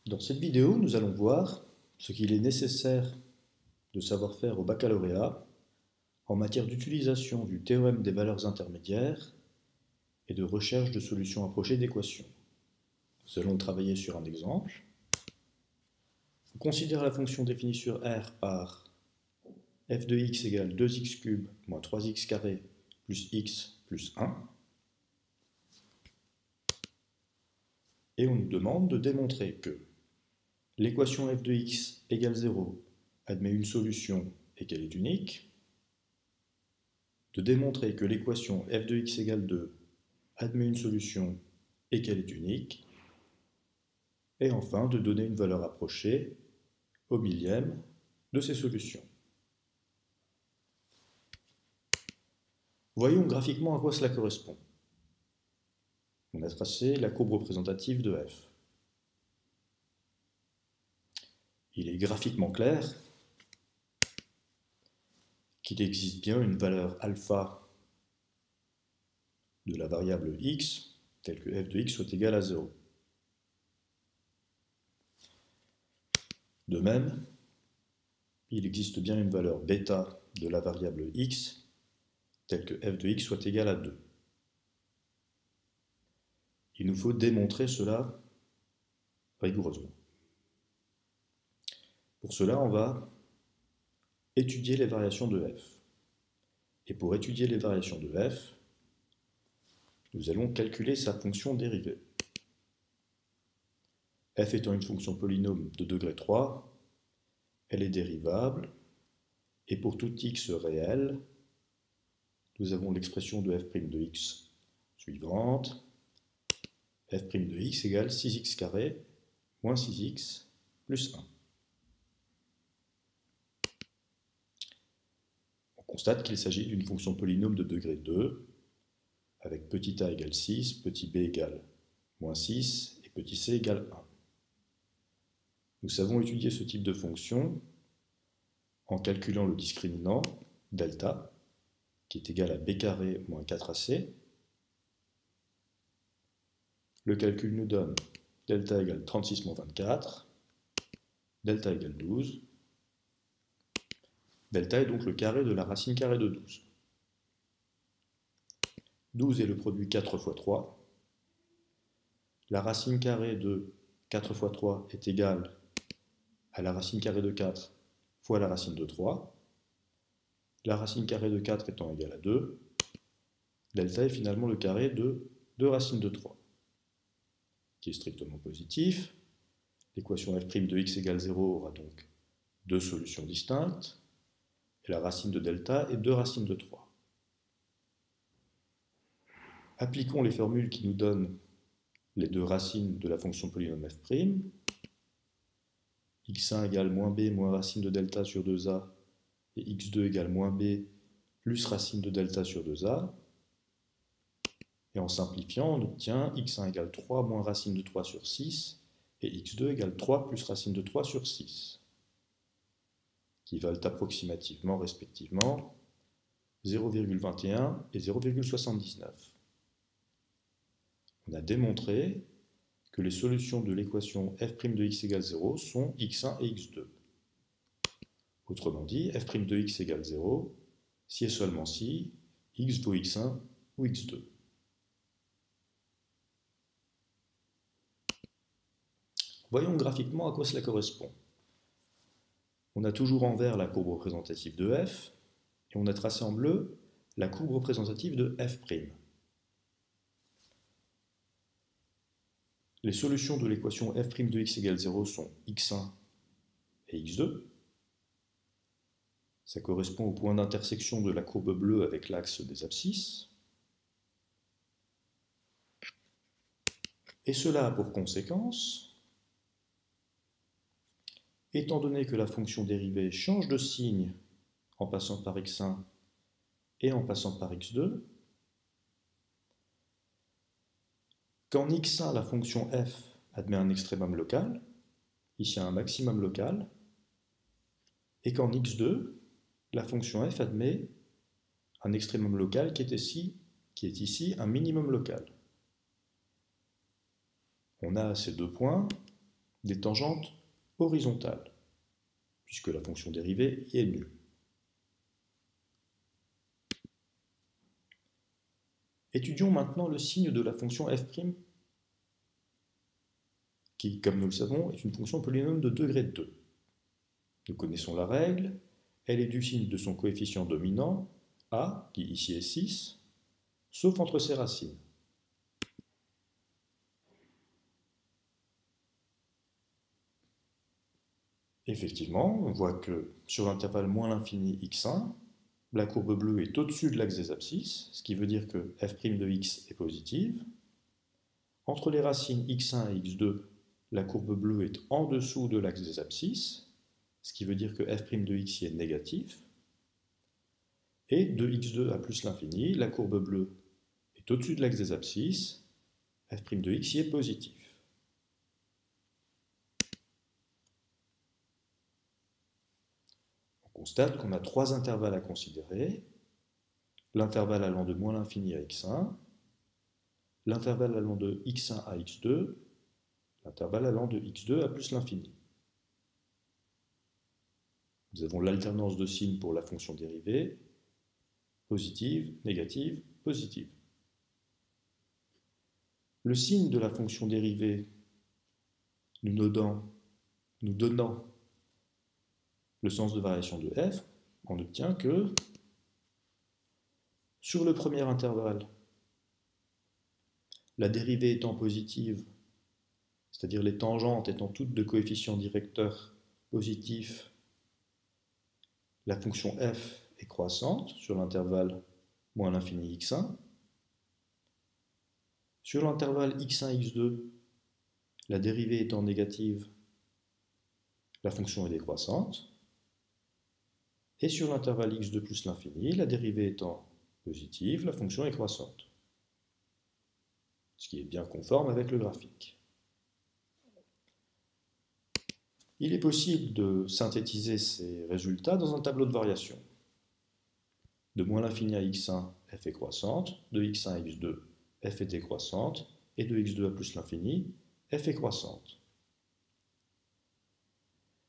Dans cette vidéo, nous allons voir ce qu'il est nécessaire de savoir faire au baccalauréat en matière d'utilisation du théorème des valeurs intermédiaires et de recherche de solutions approchées d'équations. Nous allons travailler sur un exemple. On considère la fonction définie sur R par f de x égale 2x³ moins 3x² plus x plus 1. Et on nous demande de démontrer que l'équation f de x égale 0 admet une solution et qu'elle est unique, de démontrer que l'équation f de x égale 2 admet une solution et qu'elle est unique, et enfin de donner une valeur approchée au millième de ces solutions. Voyons graphiquement à quoi cela correspond. On a tracé la courbe représentative de f. Il est graphiquement clair qu'il existe bien une valeur alpha de la variable x, telle que f de x soit égal à 0. De même, il existe bien une valeur bêta de la variable x, telle que f de x soit égal à 2. Il nous faut démontrer cela rigoureusement. Pour cela, on va étudier les variations de f. Et pour étudier les variations de f, nous allons calculer sa fonction dérivée. F étant une fonction polynôme de degré 3, elle est dérivable, et pour tout x réel, nous avons l'expression de f' de x suivante. F' de x égale 6x² moins 6x plus 1. On constate qu'il s'agit d'une fonction polynôme de degré 2, avec petit a égale 6, petit b égale moins 6 et petit c égale 1. Nous savons étudier ce type de fonction en calculant le discriminant, delta, qui est égal à b carré moins 4ac. Le calcul nous donne delta égale 36 moins 24, delta égale 12. Delta est donc le carré de la racine carrée de 12. 12 est le produit 4 fois 3. La racine carrée de 4 fois 3 est égale à la racine carrée de 4 fois la racine de 3. La racine carrée de 4 étant égale à 2, delta est finalement le carré de 2 racines de 3, qui est strictement positif. L'équation f' de x égale 0 aura donc deux solutions distinctes, et la racine de delta est 2 racines de 3. Appliquons les formules qui nous donnent les deux racines de la fonction polynôme f'. x1 égale moins b moins racine de delta sur 2a, et x2 égale moins b plus racine de delta sur 2a. Et en simplifiant, on obtient x1 égale 3 moins racine de 3 sur 6, et x2 égale 3 plus racine de 3 sur 6, qui valent approximativement, respectivement, 0,21 et 0,79. On a démontré que les solutions de l'équation f' de x égale 0 sont x1 et x2. Autrement dit, f' de x égale 0 si et seulement si x vaut x1 ou x2. Voyons graphiquement à quoi cela correspond. On a toujours en vert la courbe représentative de f, et on a tracé en bleu la courbe représentative de f'. Les solutions de l'équation f' de x égale 0 sont x1 et x2. Ça correspond au point d'intersection de la courbe bleue avec l'axe des abscisses. Et cela a pour conséquence, étant donné que la fonction dérivée change de signe en passant par x1 et en passant par x2, qu'en x1 la fonction f admet un extrémum local, ici un maximum local, et qu'en x2 la fonction f admet un extrémum local qui est ici un minimum local. On a à ces deux points des tangentes horizontales, puisque la fonction dérivée y est nulle. Étudions maintenant le signe de la fonction f', qui, comme nous le savons, est une fonction polynôme de degré 2. Nous connaissons la règle, elle est du signe de son coefficient dominant, a, qui ici est 6, sauf entre ses racines. Effectivement, on voit que sur l'intervalle moins l'infini x1, la courbe bleue est au-dessus de l'axe des abscisses, ce qui veut dire que f' de x est positive. Entre les racines x1 et x2, la courbe bleue est en dessous de l'axe des abscisses, ce qui veut dire que f' de x y est négatif. Et de x2 à plus l'infini, la courbe bleue est au-dessus de l'axe des abscisses, f' de x y est positif. On constate qu'on a trois intervalles à considérer. L'intervalle allant de moins l'infini à x1, l'intervalle allant de x1 à x2, l'intervalle allant de x2 à plus l'infini. Nous avons l'alternance de signes pour la fonction dérivée, positive, négative, positive. Le signe de la fonction dérivée nous donnant le sens de variation de f, on obtient que sur le premier intervalle, la dérivée étant positive, c'est-à-dire les tangentes étant toutes de coefficients directeurs positifs, la fonction f est croissante sur l'intervalle moins l'infini x1. Sur l'intervalle x1, x2, la dérivée étant négative, la fonction est décroissante. Et sur l'intervalle x2 plus l'infini, la dérivée étant positive, la fonction est croissante. Ce qui est bien conforme avec le graphique. Il est possible de synthétiser ces résultats dans un tableau de variation. De moins l'infini à x1, f est croissante, de x1 à x2, f est décroissante, et de x2 à plus l'infini, f est croissante.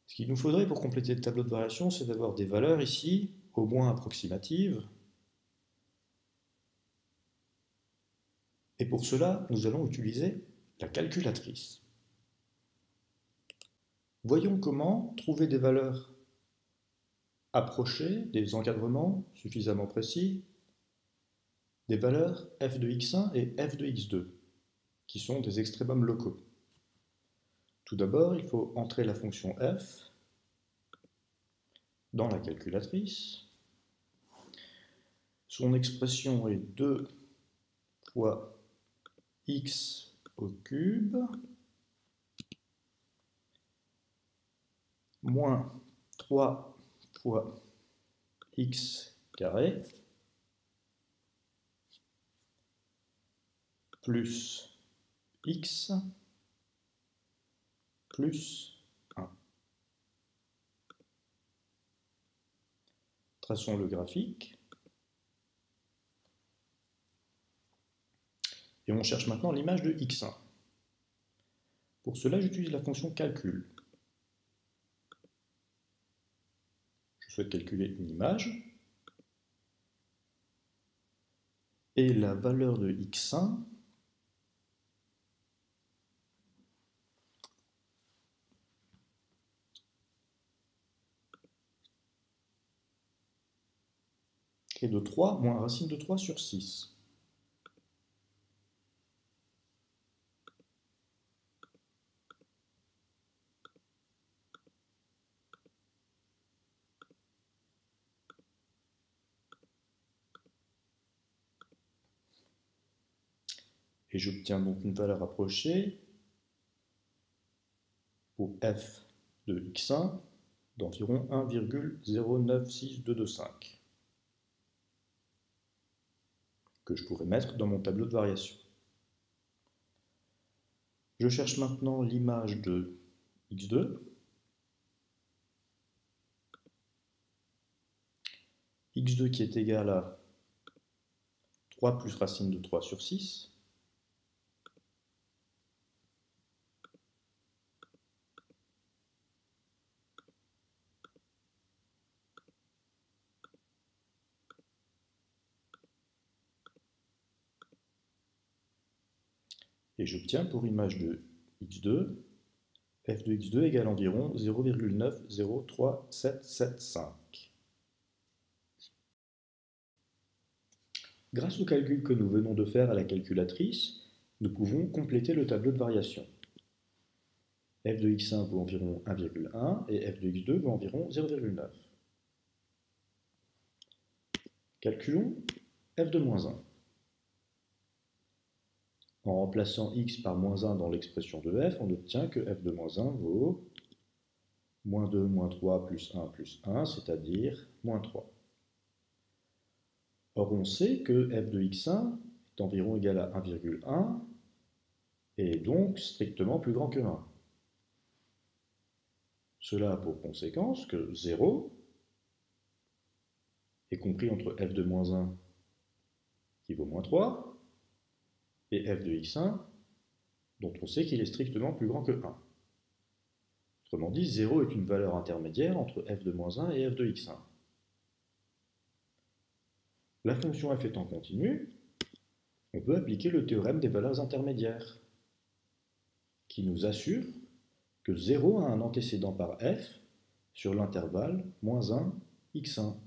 Ce qu'il nous faudrait pour compléter le tableau de variation, c'est d'avoir des valeurs ici, au moins approximatives. Et pour cela, nous allons utiliser la calculatrice. Voyons comment trouver des valeurs approchées, des encadrements suffisamment précis, des valeurs f de x1 et f de x2, qui sont des extrémums locaux. Tout d'abord, il faut entrer la fonction f dans la calculatrice. Son expression est 2 fois x au cube moins 3 fois x carré plus x plus 1. Traçons le graphique. Et on cherche maintenant l'image de x1. Pour cela, j'utilise la fonction calcul. Je souhaite calculer une image. Et la valeur de x1 est de 3 moins racine de 3 sur 6. Et j'obtiens donc une valeur approchée pour f de x1 d'environ 1,096225, que je pourrais mettre dans mon tableau de variation. Je cherche maintenant l'image de x2. x2 qui est égal à 3 plus racine de 3 sur 6. Et j'obtiens pour image de x2, f de x2 égale environ 0,903775. Grâce au calcul que nous venons de faire à la calculatrice, nous pouvons compléter le tableau de variation. F de x1 vaut environ 1,1 et f de x2 vaut environ 0,9. Calculons f de moins 1. En remplaçant x par moins 1 dans l'expression de f, on obtient que f de moins 1 vaut moins 2, moins 3, plus 1, c'est-à-dire moins 3. Or, on sait que f de x1 est environ égal à 1,1 et est donc strictement plus grand que 1. Cela a pour conséquence que 0 est compris entre f de moins 1 qui vaut moins 3 et f de x1 dont on sait qu'il est strictement plus grand que 1. Autrement dit, 0 est une valeur intermédiaire entre f de moins 1 et f de x1. La fonction f étant continue, on peut appliquer le théorème des valeurs intermédiaires, qui nous assure que 0 a un antécédent par f sur l'intervalle moins 1, x1.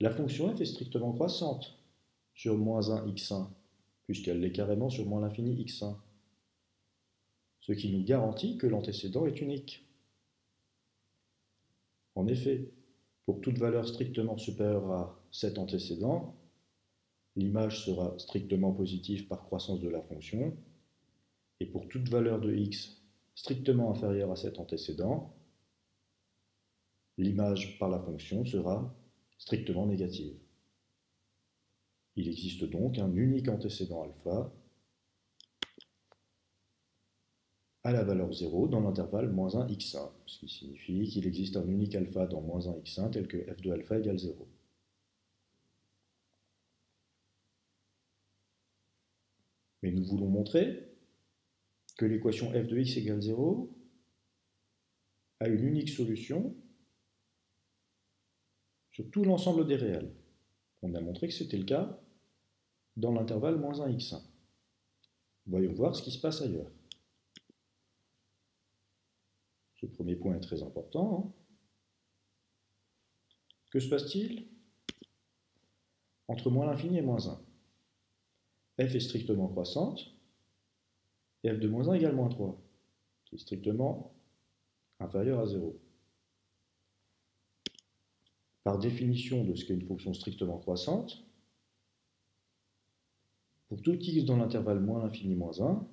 La fonction f est strictement croissante sur moins 1, x1, puisqu'elle l'est carrément sur moins l'infini x1, ce qui nous garantit que l'antécédent est unique. En effet, pour toute valeur strictement supérieure à cet antécédent, l'image sera strictement positive par croissance de la fonction, et pour toute valeur de x strictement inférieure à cet antécédent, l'image par la fonction sera strictement négative. Il existe donc un unique antécédent alpha à la valeur 0 dans l'intervalle moins 1 x1, ce qui signifie qu'il existe un unique alpha dans moins 1 x1 tel que f de alpha égale 0. Mais nous voulons montrer que l'équation f de x égale 0 a une unique solution sur tout l'ensemble des réels. On a montré que c'était le cas dans l'intervalle moins 1 x1. Voyons voir ce qui se passe ailleurs. Ce premier point est très important. Que se passe-t-il entre moins l'infini et moins 1? F est strictement croissante, et f de moins 1 égale moins 3, qui est strictement inférieur à 0. Par définition de ce qu'est une fonction strictement croissante, pour tout x dans l'intervalle moins l'infini moins 1,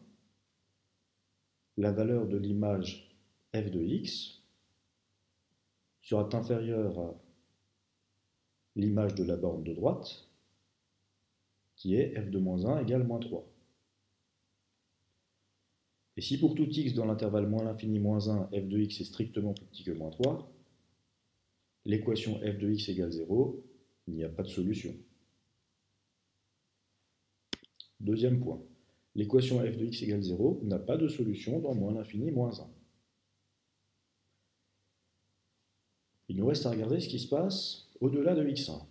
la valeur de l'image f de x sera inférieure à l'image de la borne de droite, qui est f de moins 1 égale moins 3. Et si pour tout x dans l'intervalle moins l'infini moins 1, f de x est strictement plus petit que moins 3, l'équation f de x égale 0, il n'y a pas de solution. Deuxième point, l'équation f de x égale 0 n'a pas de solution dans moins l'infini moins 1. Il nous reste à regarder ce qui se passe au-delà de x1.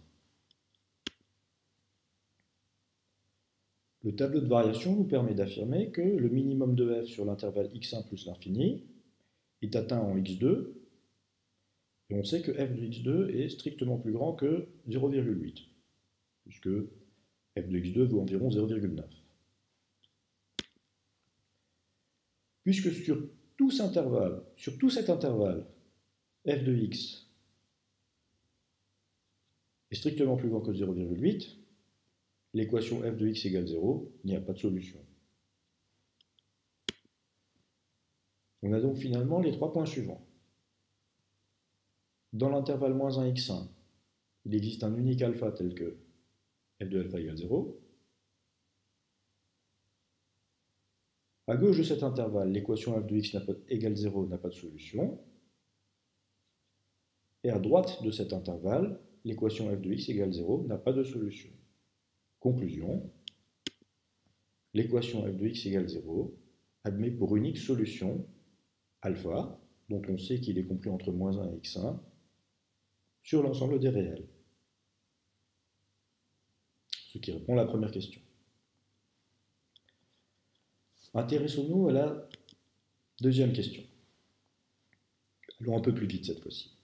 Le tableau de variation nous permet d'affirmer que le minimum de f sur l'intervalle x1 plus l'infini est atteint en x2, et on sait que f de x2 est strictement plus grand que 0,8, puisque f de x2 vaut environ 0,9. Puisque sur tout cet intervalle, f de x est strictement plus grand que 0,8, l'équation f de x égale 0, il n'y a pas de solution. On a donc finalement les trois points suivants. Dans l'intervalle moins 1 x1, il existe un unique alpha tel que f de alpha égale 0. À gauche de cet intervalle, l'équation f de x égale 0 n'a pas de solution. Et à droite de cet intervalle, l'équation f de x égale 0 n'a pas de solution. Conclusion, l'équation f de x égale 0 admet pour unique solution alpha, dont on sait qu'il est compris entre moins 1 et x1, sur l'ensemble des réels. ce qui répond à la première question. Intéressons-nous à la deuxième question. Allons un peu plus vite cette fois-ci.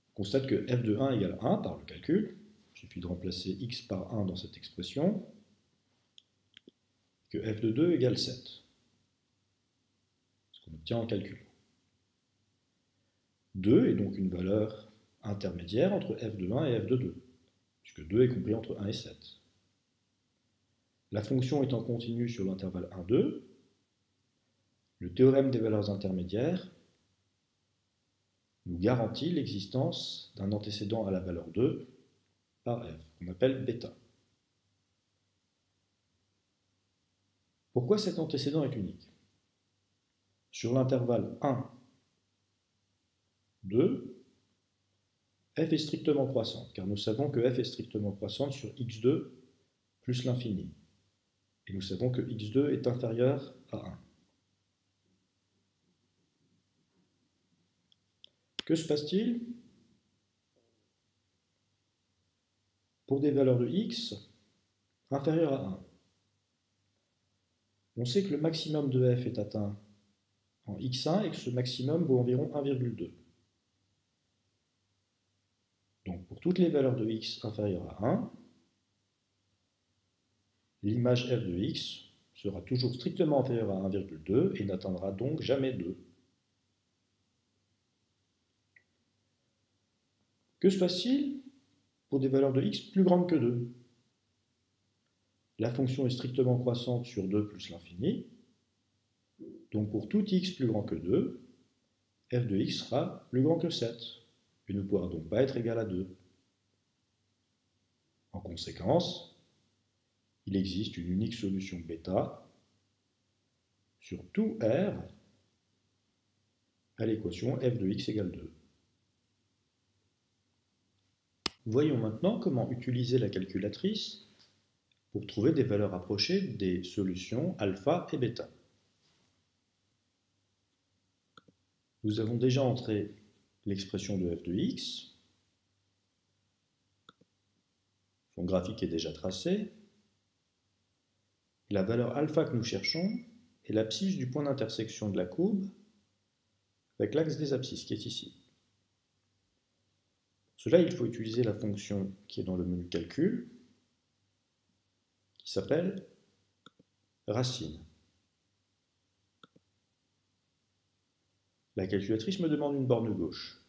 On constate que f de 1 égale 1 par le calcul. Il suffit de remplacer x par 1 dans cette expression. Que f de 2 égale 7. Ce qu'on obtient en calculant. 2 est donc une valeur intermédiaire entre f de 1 et f de 2, puisque 2 est compris entre 1 et 7. La fonction étant continue sur l'intervalle 1, 2, le théorème des valeurs intermédiaires nous garantit l'existence d'un antécédent à la valeur 2 par f, qu'on appelle bêta. Pourquoi cet antécédent est unique? Sur l'intervalle 1, 2, f est strictement croissante, car nous savons que f est strictement croissante sur x2 plus l'infini. Et nous savons que x2 est inférieur à 1. Que se passe-t-il pour des valeurs de x inférieures à 1? On sait que le maximum de f est atteint en x1 et que ce maximum vaut environ 1,2. Donc pour toutes les valeurs de x inférieures à 1, l'image f de x sera toujours strictement inférieure à 1,2 et n'atteindra donc jamais 2. Que se passe-t-il pour des valeurs de x plus grandes que 2? La fonction est strictement croissante sur 2 plus l'infini. Donc pour tout x plus grand que 2, f de x sera plus grand que 7 et ne pourra donc pas être égal à 2. En conséquence, il existe une unique solution bêta sur tout R à l'équation f de x égale 2. Voyons maintenant comment utiliser la calculatrice pour trouver des valeurs approchées des solutions alpha et bêta. Nous avons déjà entré l'expression de f de x. Son graphique est déjà tracé. La valeur alpha que nous cherchons est l'abscisse du point d'intersection de la courbe avec l'axe des abscisses qui est ici. Pour cela, il faut utiliser la fonction qui est dans le menu calcul, qui s'appelle racine. La calculatrice me demande une borne gauche.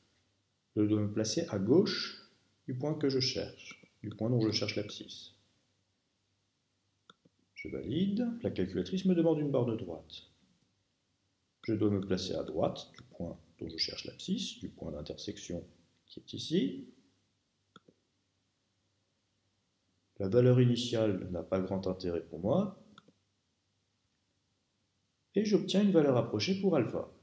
Je dois me placer à gauche du point que je cherche, du point dont je cherche l'abscisse. Je valide. La calculatrice me demande une borne droite. Je dois me placer à droite du point dont je cherche l'abscisse, du point d'intersection qui est ici. La valeur initiale n'a pas grand intérêt pour moi. Et j'obtiens une valeur approchée pour alpha.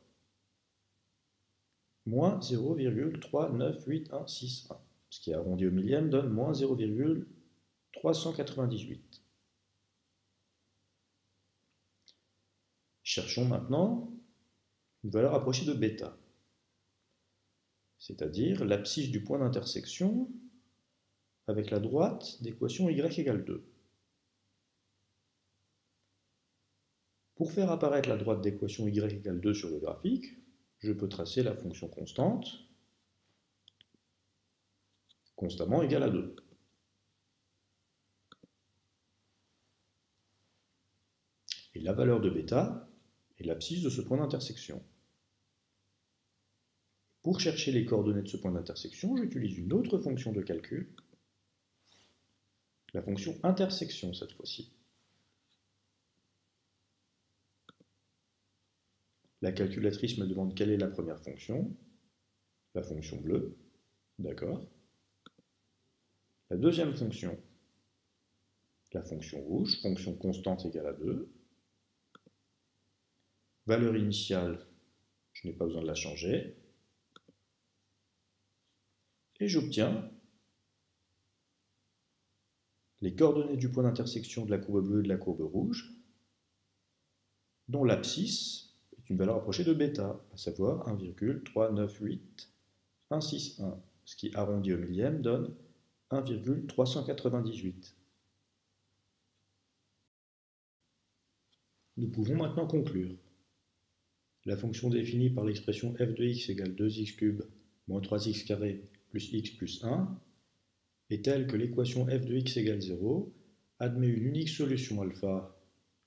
Moins 0,39861, ce qui arrondi au millième donne moins 0,398. Cherchons maintenant une valeur approchée de bêta, c'est-à-dire l'abscisse du point d'intersection avec la droite d'équation y égale 2. Pour faire apparaître la droite d'équation y égale 2 sur le graphique, je peux tracer la fonction constante constamment égale à 2. Et la valeur de bêta est l'abscisse de ce point d'intersection. Pour chercher les coordonnées de ce point d'intersection, j'utilise une autre fonction de calcul, la fonction intersection cette fois-ci. La calculatrice me demande quelle est la première fonction, la fonction bleue, d'accord. La deuxième fonction, la fonction rouge, fonction constante égale à 2. Valeur initiale, je n'ai pas besoin de la changer. Et j'obtiens les coordonnées du point d'intersection de la courbe bleue et de la courbe rouge, dont l'abscisse est une valeur approchée de bêta, à savoir 1,398161, ce qui arrondi au millième donne 1,398. Nous pouvons maintenant conclure. La fonction définie par l'expression f de x égale 2x³ moins 3x² plus x plus 1 est telle que l'équation f de x égale 0 admet une unique solution alpha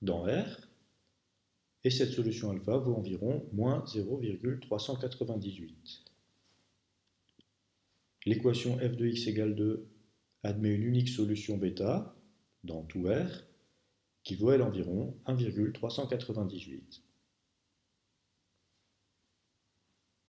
dans R, et cette solution alpha vaut environ moins 0,398. L'équation f de x égale 2 admet une unique solution bêta dans tout R, qui vaut elle environ 1,398.